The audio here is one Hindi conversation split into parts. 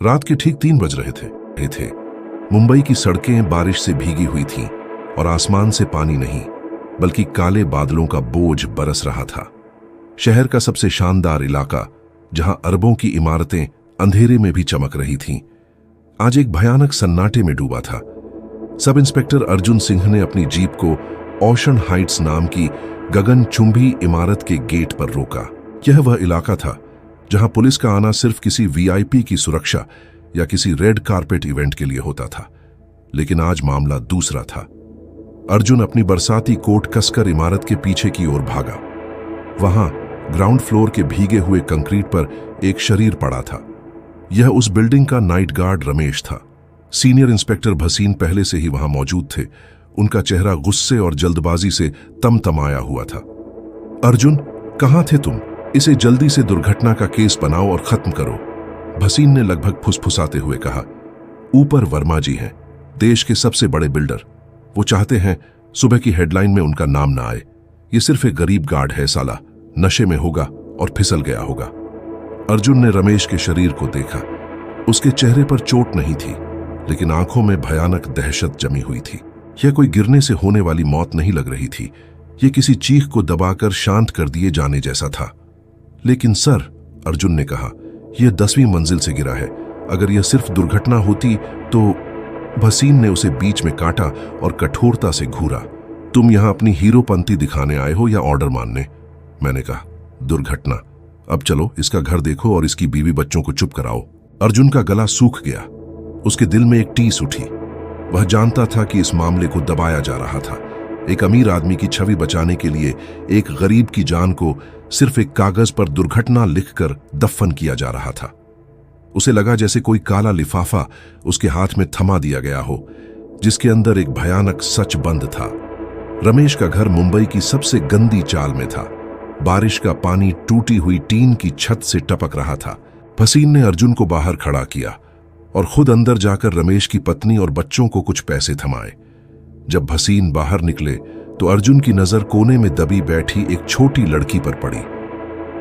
रात के ठीक 3 बज रहे थे। मुंबई की सड़कें बारिश से भीगी हुई थीं और आसमान से पानी नहीं बल्कि काले बादलों का बोझ बरस रहा था। शहर का सबसे शानदार इलाका, जहां अरबों की इमारतें अंधेरे में भी चमक रही थीं, आज एक भयानक सन्नाटे में डूबा था। सब इंस्पेक्टर अर्जुन सिंह ने अपनी जीप को ओशन हाइट्स नाम की गगनचुंबी इमारत के गेट पर रोका। यह वह इलाका था जहां पुलिस का आना सिर्फ किसी वीआईपी की सुरक्षा या किसी रेड कारपेट इवेंट के लिए होता था। लेकिन आज मामला दूसरा था। अर्जुन अपनी बरसाती कोट कसकर इमारत के पीछे की ओर भागा। वहां ग्राउंड फ्लोर के भीगे हुए कंक्रीट पर एक शरीर पड़ा था। यह उस बिल्डिंग का नाइट गार्ड रमेश था। सीनियर इंस्पेक्टर भसीन पहले से ही वहां मौजूद थे। उनका चेहरा गुस्से और जल्दबाजी से तमतमाया हुआ था। अर्जुन, कहां थे तुम? इसे जल्दी से दुर्घटना का केस बनाओ और खत्म करो, भसीन ने लगभग फुसफुसाते हुए कहा। ऊपर वर्मा जी हैं, देश के सबसे बड़े बिल्डर। वो चाहते हैं सुबह की हेडलाइन में उनका नाम ना आए। ये सिर्फ एक गरीब गार्ड है साला, नशे में होगा और फिसल गया होगा। अर्जुन ने रमेश के शरीर को देखा। उसके चेहरे पर चोट नहीं थी, लेकिन आंखों में भयानक दहशत जमी हुई थी। यह कोई गिरने से होने वाली मौत नहीं लग रही थी। यह किसी चीख को दबाकर शांत कर दिए जाने जैसा था। लेकिन सर, अर्जुन ने कहा, यह 10वीं मंजिल से गिरा है। अगर यह सिर्फ दुर्घटना होती तो। भसीन ने उसे बीच में काटा और कठोरता से घूरा। तुम यहां अपनी हीरोपंती दिखाने आए हो या ऑर्डर मानने? मैंने कहा, दुर्घटना। अब चलो इसका घर देखो और इसकी बीवी बच्चों को चुप कराओ। अर्जुन का गला सूख गया। उसके दिल में एक टीस उठी। वह जानता था कि इस मामले को दबाया जा रहा था। एक अमीर आदमी की छवि बचाने के लिए एक गरीब की जान को सिर्फ एक कागज पर दुर्घटना लिखकर दफन किया जा रहा था। उसे लगा जैसे कोई काला लिफाफा उसके हाथ में थमा दिया गया हो, जिसके अंदर एक भयानक सच बंद था। रमेश का घर मुंबई की सबसे गंदी चाल में था। बारिश का पानी टूटी हुई टीन की छत से टपक रहा था। भसीन ने अर्जुन को बाहर खड़ा किया और खुद अंदर जाकर रमेश की पत्नी और बच्चों को कुछ पैसे थमाए। जब भसीन बाहर निकले तो अर्जुन की नजर कोने में दबी बैठी एक छोटी लड़की पर पड़ी।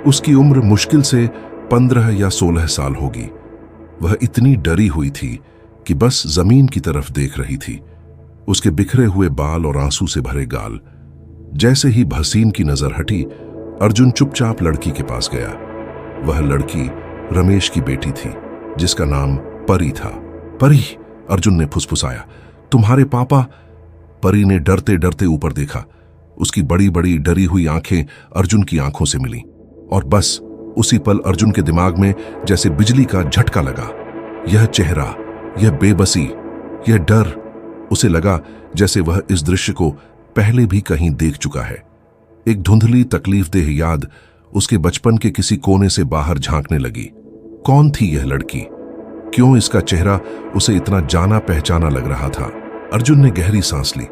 उसकी उम्र मुश्किल से 15 या 16 साल होगी। वह इतनी डरी हुई थी कि बस जमीन की तरफ देख रही थी। उसके बिखरे हुए बाल और आंसू से भरे गाल। जैसे ही भसीन की नजर हटी, अर्जुन चुपचाप लड़की के पास गया। वह लड़की रमेश की बेटी थी, जिसका नाम परी था। परी, अर्जुन ने फुसफुसाया, तुम्हारे पापा? परी ने डरते डरते ऊपर देखा। उसकी बड़ी बड़ी डरी हुई आंखें अर्जुन की आंखों से मिलीं और बस उसी पल अर्जुन के दिमाग में जैसे बिजली का झटका लगा। यह चेहरा, यह बेबसी, यह डर। उसे लगा जैसे वह इस दृश्य को पहले भी कहीं देख चुका है। एक धुंधली तकलीफदेह याद उसके बचपन के किसी कोने से बाहर झांकने लगी। कौन थी यह लड़की? क्यों इसका चेहरा उसे इतना जाना पहचाना लग रहा था? अर्जुन ने गहरी सांस ली।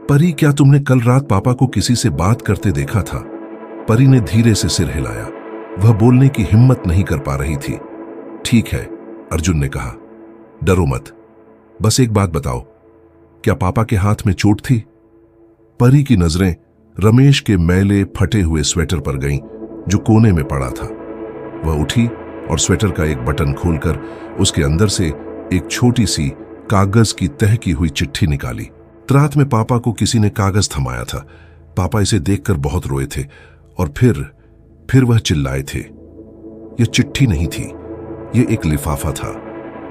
परी, क्या तुमने कल रात पापा को किसी से बात करते देखा था? परी ने धीरे से सिर हिलाया। वह बोलने की हिम्मत नहीं कर पा रही थी। ठीक है, अर्जुन ने कहा, डरो मत। बस एक बात बताओ, क्या पापा के हाथ में चोट थी? परी की नजरें रमेश के मैले फटे हुए स्वेटर पर गईं, जो कोने में पड़ा था। वह उठी और स्वेटर का एक बटन खोलकर उसके अंदर से एक छोटी सी कागज की तह की हुई चिट्ठी निकाली। रात में पापा को किसी ने कागज थमाया था। पापा इसे देखकर बहुत रोए थे और फिर वह चिल्लाए थे। यह चिट्ठी नहीं थी, यह एक लिफाफा था,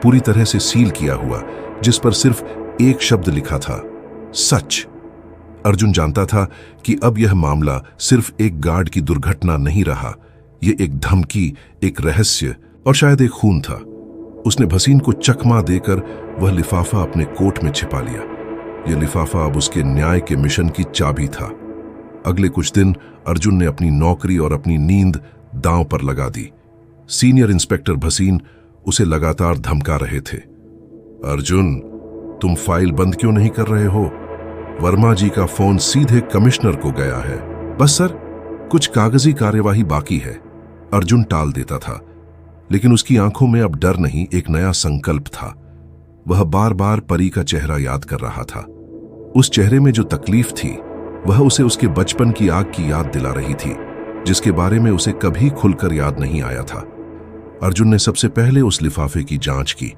पूरी तरह से सील किया हुआ, जिस पर सिर्फ एक शब्द लिखा था, सच। अर्जुन जानता था कि अब यह मामला सिर्फ एक गार्ड की दुर्घटना नहीं रहा। यह एक धमकी, एक रहस्य और शायद एक खून था। उसने भसीन को चकमा देकर वह लिफाफा अपने कोट में छिपा लिया। यह लिफाफा अब उसके न्याय के मिशन की चाबी था। अगले कुछ दिन अर्जुन ने अपनी नौकरी और अपनी नींद दांव पर लगा दी। सीनियर इंस्पेक्टर भसीन उसे लगातार धमका रहे थे। अर्जुन, तुम फाइल बंद क्यों नहीं कर रहे हो? वर्मा जी का फोन सीधे कमिश्नर को गया है। बस सर, कुछ कागजी कार्यवाही बाकी है। अर्जुन टाल देता था, लेकिन उसकी आंखों में अब डर नहीं, एक नया संकल्प था। वह बार बार परी का चेहरा याद कर रहा था। उस चेहरे में जो तकलीफ थी, वह उसे उसके बचपन की आग की याद दिला रही थी, जिसके बारे में उसे कभी खुलकर याद नहीं आया था। अर्जुन ने सबसे पहले उस लिफाफे की जांच की।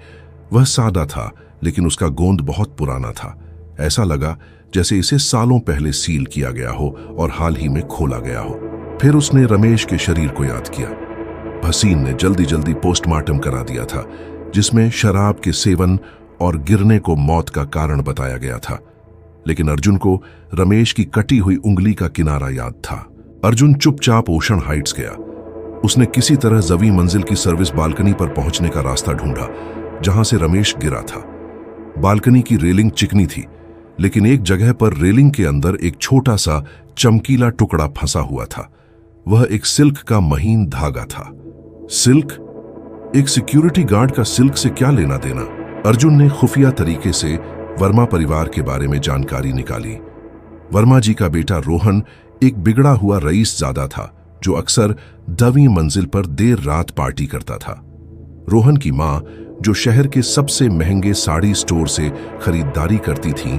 वह सादा था, लेकिन उसका गोंद बहुत पुराना था। ऐसा लगा जैसे इसे सालों पहले सील किया गया हो और हाल ही में खोला गया हो। फिर उसने रमेश के शरीर को याद किया। भसीन ने जल्दी जल्दी पोस्टमार्टम करा दिया था, जिसमें शराब के सेवन और गिरने को मौत का कारण बताया गया था। लेकिन अर्जुन को रमेश की कटी हुई उंगली का किनारा याद था। अर्जुन चुपचाप ओशन हाइट्स गया। उसने किसी तरह जवी मंजिल की सर्विस बालकनी पर पहुंचने का रास्ता ढूंढा, जहां से रमेश गिरा था। बालकनी की रेलिंग चिकनी थी, लेकिन एक जगह पर रेलिंग के अंदर एक छोटा सा चमकीला टुकड़ा फंसा हुआ था। वह एक सिल्क का महीन धागा था। सिल्क? एक सिक्योरिटी गार्ड का सिल्क से क्या लेना देना? अर्जुन ने खुफिया तरीके से वर्मा परिवार के बारे में जानकारी निकाली। वर्मा जी का बेटा रोहन एक बिगड़ा हुआ रईसजादा था, जो अक्सर दवी मंजिल पर देर रात पार्टी करता था। रोहन की मां, जो शहर के सबसे महंगे साड़ी स्टोर से खरीदारी करती थी,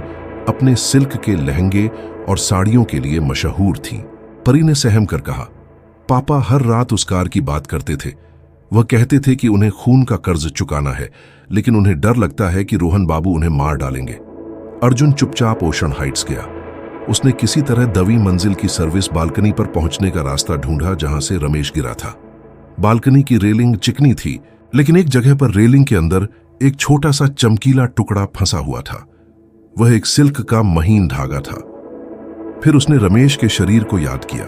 अपने सिल्क के लहंगे और साड़ियों के लिए मशहूर थी। परी ने सहम कर कहा, पापा हर रात उस कार की बात करते थे। वह कहते थे कि उन्हें खून का कर्ज चुकाना है, लेकिन उन्हें डर लगता है कि रोहन बाबू उन्हें मार डालेंगे। अर्जुन चुपचाप ओशन हाइट्स गया। उसने किसी तरह दवी मंजिल की सर्विस बालकनी पर पहुंचने का रास्ता ढूंढा, जहां से रमेश गिरा था। बालकनी की रेलिंग चिकनी थी, लेकिन एक जगह पर रेलिंग के अंदर एक छोटा सा चमकीला टुकड़ा फंसा हुआ था। वह एक सिल्क का महीन धागा था। फिर उसने रमेश के शरीर को याद किया।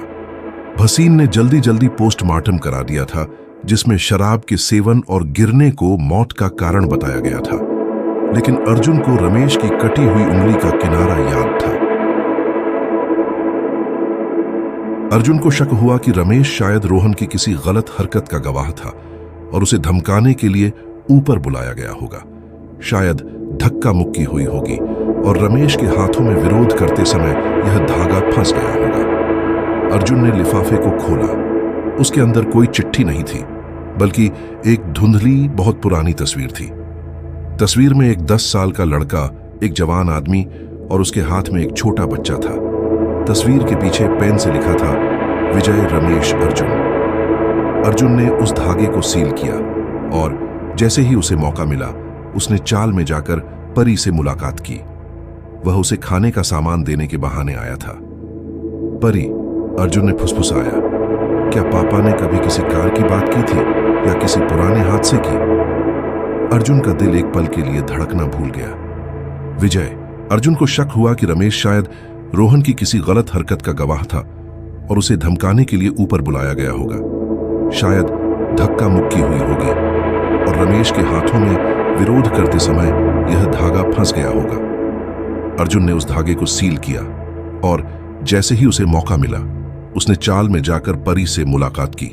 भसीन ने जल्दी जल्दी पोस्टमार्टम करा दिया था, जिसमें शराब के सेवन और गिरने को मौत का कारण बताया गया था। लेकिन अर्जुन को रमेश की कटी हुई उंगली का किनारा याद था। अर्जुन को शक हुआ कि रमेश शायद रोहन की किसी गलत हरकत का गवाह था और उसे धमकाने के लिए ऊपर बुलाया गया होगा। शायद धक्का मुक्की हुई होगी और रमेश के हाथों में विरोध करते समय यह धागा फंस गया होगा। अर्जुन ने लिफाफे को खोला। उसके अंदर कोई चिट्ठी नहीं थी, बल्कि एक धुंधली बहुत पुरानी तस्वीर थी। तस्वीर में एक 10 साल का लड़का, एक जवान आदमी और उसके हाथ में एक छोटा बच्चा था। तस्वीर के पीछे पेन से लिखा था, विजय रमेश अर्जुन। अर्जुन ने उस धागे को सील किया और जैसे ही उसे मौका मिला, उसने चाल में जाकर परी से मुलाकात की। वह उसे खाने का सामान देने के बहाने आया था। परी, अर्जुन ने फुसफुसाया, क्या पापा ने कभी किसी कार की बात की थी या किसी पुराने हादसे की? अर्जुन का दिल एक पल के लिए धड़कना भूल गया। विजय, अर्जुन को शक हुआ कि रमेश शायद रोहन की किसी गलत हरकत का गवाह था और उसे धमकाने के लिए ऊपर बुलाया गया होगा। शायद धक्का मुक्की हुई होगी और रमेश के हाथों में विरोध करते समय यह धागा फंस गया होगा। अर्जुन ने उस धागे को सील किया और जैसे ही उसे मौका मिला, उसने चाल में जाकर परी से मुलाकात की।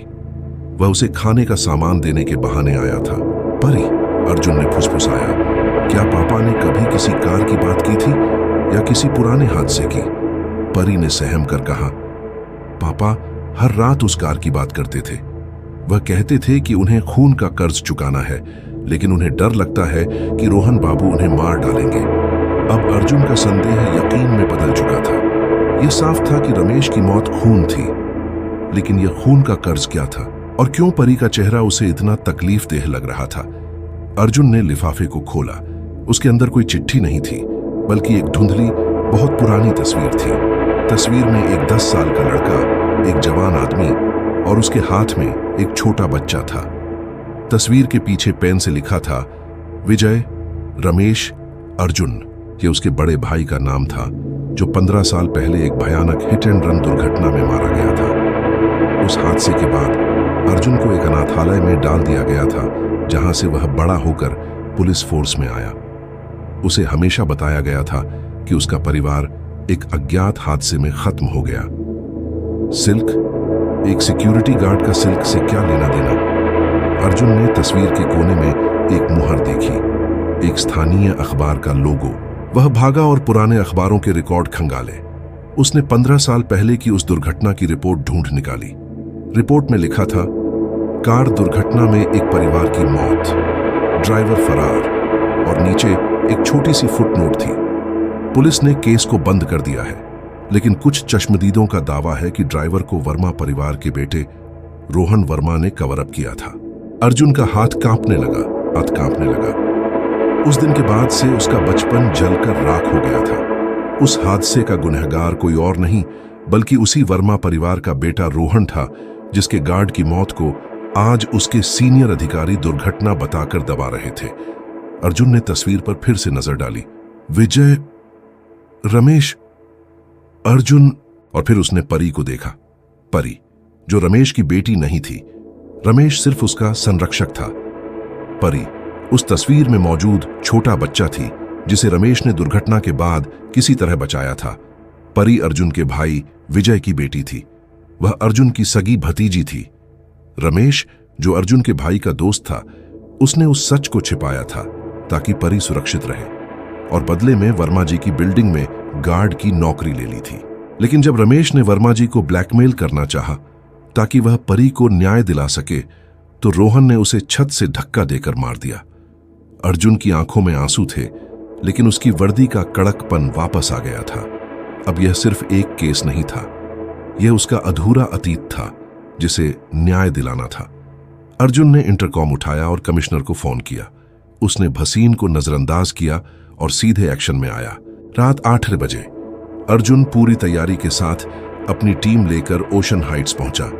वह उसे खाने का सामान देने के बहाने आया था। परी, अर्जुन ने फुसफुसाया, क्या पापा ने कभी किसी कार की बात की थी या किसी पुराने हादसे की? परी ने सहम कर कहा, पापा हर रात उस कार की बात करते थे। वह कहते थे कि उन्हें खून का कर्ज चुकाना है, लेकिन उन्हें डर लगता है कि रोहन बाबू उन्हें मार डालेंगे। अब अर्जुन का संदेह यकीन में बदल चुका था। यह साफ था कि रमेश की मौत खून थी, लेकिन यह खून का कर्ज क्या था और क्यों परी का चेहरा उसे इतना तकलीफदेह लग रहा था? अर्जुन ने लिफाफे को खोला। उसके अंदर कोई चिट्ठी नहीं थी, बल्कि एक धुंधली बहुत पुरानी तस्वीर थी। तस्वीर में एक 10 साल का लड़का, एक जवान आदमी और उसके हाथ में एक छोटा बच्चा था। तस्वीर के पीछे पेन से लिखा था, विजय रमेश अर्जुन। यह उसके बड़े भाई का नाम था, जो 15 साल पहले एक भयानक हिट एंड रन दुर्घटना में मारा गया था। उस हादसे के बाद अर्जुन को एक अनाथालय में डाल दिया गया था, जहां से वह बड़ा होकर पुलिस फोर्स में आया। उसे हमेशा बताया गया था कि उसका परिवार एक अज्ञात हादसे में खत्म हो गया। सिल्क, एक सिक्योरिटी गार्ड का सिल्क से क्या लेना देना? अर्जुन ने तस्वीर के कोने में एक मुहर देखी, एक स्थानीय अखबार का लोगो। वह भागा और पुराने अखबारों के रिकॉर्ड खंगाले। उसने 15 साल पहले की उस दुर्घटना की रिपोर्ट ढूंढ निकाली। रिपोर्ट में लिखा था, कार दुर्घटना में एक परिवार की मौत, ड्राइवर फरार और नीचे एक छोटी सी फुटनोट थी। पुलिस ने केस को बंद कर दिया है, लेकिन कुछ चश्मदीदों का दावा है कि ड्राइवर को वर्मा परिवार के बेटे रोहन वर्मा ने कवर अप किया था। अर्जुन का हाथ कांपने लगा। उस दिन के बाद से उसका बचपन जलकर राख हो गया था। उस हादसे का गुनहगार कोई और नहीं बल्कि उसी वर्मा परिवार का बेटा रोहन था, जिसके गार्ड की मौत को आज उसके सीनियर अधिकारी दुर्घटना बताकर दबा रहे थे। अर्जुन ने तस्वीर पर फिर से नजर डाली। विजय, रमेश, अर्जुन, और फिर उसने परी को देखा। परी, जो रमेश की बेटी नहीं थी। रमेश सिर्फ उसका संरक्षक था। परी उस तस्वीर में मौजूद छोटा बच्चा थी जिसे रमेश ने दुर्घटना के बाद किसी तरह बचाया था। परी अर्जुन के भाई विजय की बेटी थी। वह अर्जुन की सगी भतीजी थी। रमेश, जो अर्जुन के भाई का दोस्त था, उसने उस सच को छिपाया था ताकि परी सुरक्षित रहे, और बदले में वर्मा जी की बिल्डिंग में गार्ड की नौकरी ले ली थी। लेकिन जब रमेश ने वर्मा जी को ब्लैकमेल करना चाहा ताकि वह परी को न्याय दिला सके, तो रोहन ने उसे छत से धक्का देकर मार दिया। अर्जुन की आंखों में आंसू थे, लेकिन उसकी वर्दी का कड़कपन वापस आ गया था। अब यह सिर्फ एक केस नहीं था, यह उसका अधूरा अतीत था जिसे न्याय दिलाना था। अर्जुन ने इंटरकॉम उठाया और कमिश्नर को फोन किया। उसने भसीन को नजरअंदाज किया और सीधे एक्शन में आया। रात 8 बजे अर्जुन पूरी तैयारी के साथ अपनी टीम लेकर ओशन हाइट्स पहुंचा।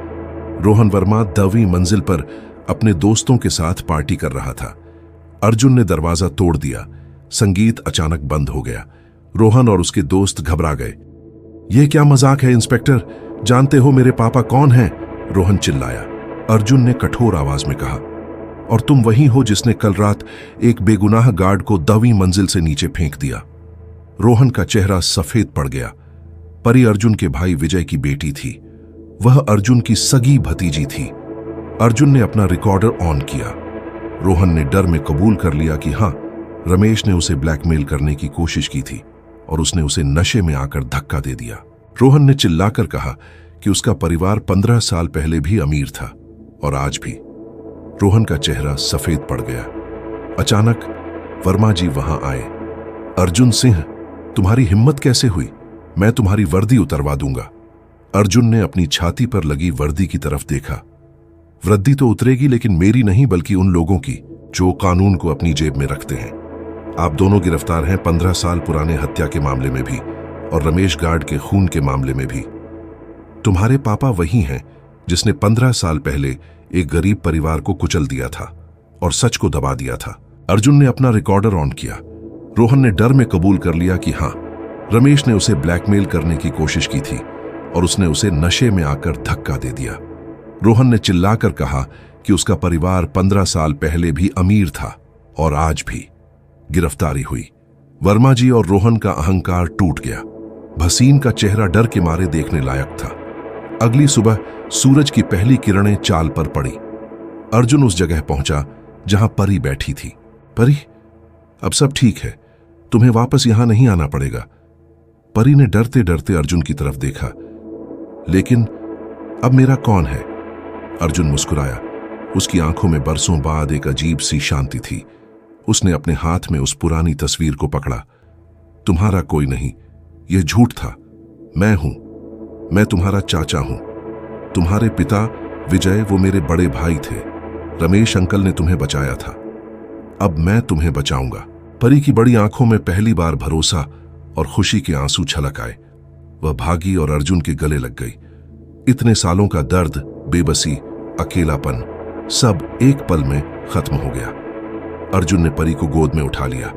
रोहन वर्मा 10वीं मंजिल पर अपने दोस्तों के साथ पार्टी कर रहा था। अर्जुन ने दरवाजा तोड़ दिया। संगीत अचानक बंद हो गया। रोहन और उसके दोस्त घबरा गए। यह क्या मजाक है इंस्पेक्टर? जानते हो मेरे पापा कौन हैं? रोहन चिल्लाया। अर्जुन ने कठोर आवाज में कहा, और तुम वही हो जिसने कल रात एक बेगुनाह गार्ड को 10वीं मंजिल से नीचे फेंक दिया। रोहन का चेहरा सफेद पड़ गया। परी अर्जुन के भाई विजय की बेटी थी। वह अर्जुन की सगी भतीजी थी। अर्जुन ने अपना रिकॉर्डर ऑन किया। रोहन ने डर में कबूल कर लिया कि हां, रमेश ने उसे ब्लैकमेल करने की कोशिश की थी और उसने उसे नशे में आकर धक्का दे दिया। रोहन ने चिल्लाकर कहा कि उसका परिवार 15 साल पहले भी अमीर था और आज भी। रोहन का चेहरा सफेद पड़ गया। अचानक वर्मा जी वहां आए। अर्जुन सिंह, तुम्हारी हिम्मत कैसे हुई? मैं तुम्हारी वर्दी उतरवा दूंगा। अर्जुन ने अपनी छाती पर लगी वर्दी की तरफ देखा। वर्दी तो उतरेगी, लेकिन मेरी नहीं बल्कि उन लोगों की जो कानून को अपनी जेब में रखते हैं। आप दोनों गिरफ्तार हैं 15 साल पुराने हत्या के मामले में भी और रमेश गार्ड के खून के मामले में भी। तुम्हारे पापा वही हैं जिसने 15 साल पहले एक गरीब परिवार को कुचल दिया था और सच को दबा दिया था। अर्जुन ने अपना रिकॉर्डर ऑन किया। रोहन ने डर में कबूल कर लिया कि हां, रमेश ने उसे ब्लैकमेल करने की कोशिश की थी और उसने उसे नशे में आकर धक्का दे दिया। रोहन ने चिल्लाकर कहा कि उसका परिवार 15 साल पहले भी अमीर था और आज भी। गिरफ्तारी हुई। वर्मा जी और रोहन का अहंकार टूट गया। भसीन का चेहरा डर के मारे देखने लायक था। अगली सुबह सूरज की पहली किरणें चाल पर पड़ी। अर्जुन उस जगह पहुंचा जहां परी बैठी थी। परी, अब सब ठीक है, तुम्हें वापस यहां नहीं आना पड़ेगा। परी ने डरते डरते अर्जुन की तरफ देखा। लेकिन अब मेरा कौन है? अर्जुन मुस्कुराया। उसकी आंखों में बरसों बाद एक अजीब सी शांति थी। उसने अपने हाथ में उस पुरानी तस्वीर को पकड़ा। तुम्हारा कोई नहीं, यह झूठ था। मैं हूं, मैं तुम्हारा चाचा हूं। तुम्हारे पिता विजय, वो मेरे बड़े भाई थे। रमेश अंकल ने तुम्हें बचाया था। अब मैं तुम्हें बचाऊंगा। परी की बड़ी आंखों में पहली बार भरोसा और खुशी के आंसू छलक आए। वह भागी और अर्जुन के गले लग गई। इतने सालों का दर्द, बेबसी, अकेलापन, सब एक पल में खत्म हो गया। अर्जुन ने परी को गोद में उठा लिया।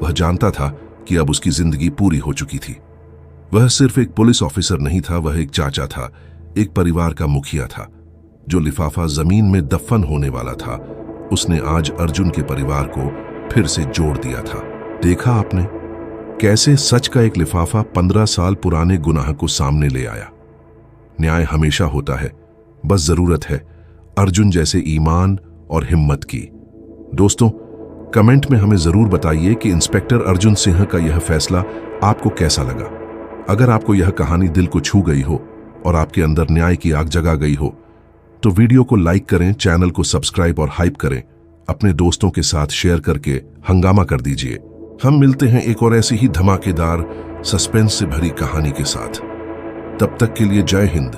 वह जानता था कि अब उसकी जिंदगी पूरी हो चुकी थी। वह सिर्फ एक पुलिस ऑफिसर नहीं था, वह एक चाचा था, एक परिवार का मुखिया था। जो लिफाफा जमीन में दफन होने वाला था, उसने आज अर्जुन के परिवार को फिर से जोड़ दिया था। देखा आपने कैसे सच का एक लिफाफा 15 साल पुराने गुनाह को सामने ले आया। न्याय हमेशा होता है, बस जरूरत है अर्जुन जैसे ईमान और हिम्मत की। दोस्तों, कमेंट में हमें जरूर बताइए कि इंस्पेक्टर अर्जुन सिंह का यह फैसला आपको कैसा लगा। अगर आपको यह कहानी दिल को छू गई हो और आपके अंदर न्याय की आग जगा गई हो, तो वीडियो को लाइक करें, चैनल को सब्सक्राइब और हाइप करें। अपने दोस्तों के साथ शेयर करके हंगामा कर दीजिए। हम मिलते हैं एक और ऐसी ही धमाकेदार सस्पेंस से भरी कहानी के साथ। तब तक के लिए जय हिंद।